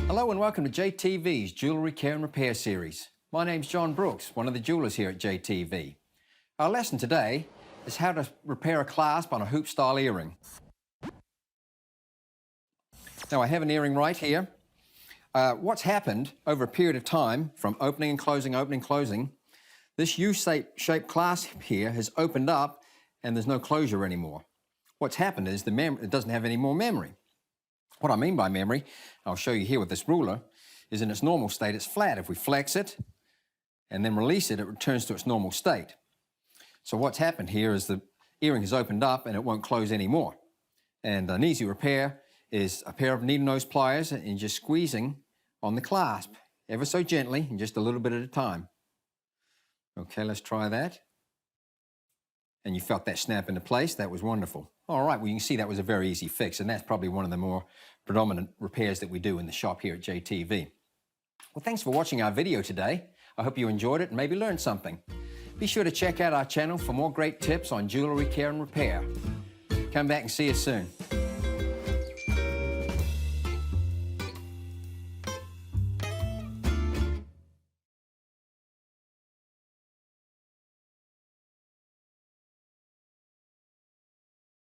Hello and welcome to JTV's Jewellery Care and Repair series. My name's John Brooks, one of the jewellers here at JTV. Our lesson today is how to repair a clasp on a hoop-style earring. Now I have an earring right here. What's happened over a period of time, from opening and closing, this U-shaped clasp here has opened up and there's no closure anymore. What's happened is it doesn't have any more memory. What I mean by memory, I'll show you here with this ruler, is in its normal state it's flat. If we flex it and then release it, it returns to its normal state. So what's happened here is the earring has opened up and it won't close anymore. And an easy repair is a pair of needle nose pliers and just squeezing on the clasp, ever so gently and just a little bit at a time. Okay, let's try that. And you felt that snap into place. That was wonderful. All right, well, you can see that was a very easy fix, and that's probably one of the more predominant repairs that we do in the shop here at JTV. Well, thanks for watching our video today. I hope you enjoyed it and maybe learned something. Be sure to check out our channel for more great tips on jewellery care and repair. Come back and see us soon.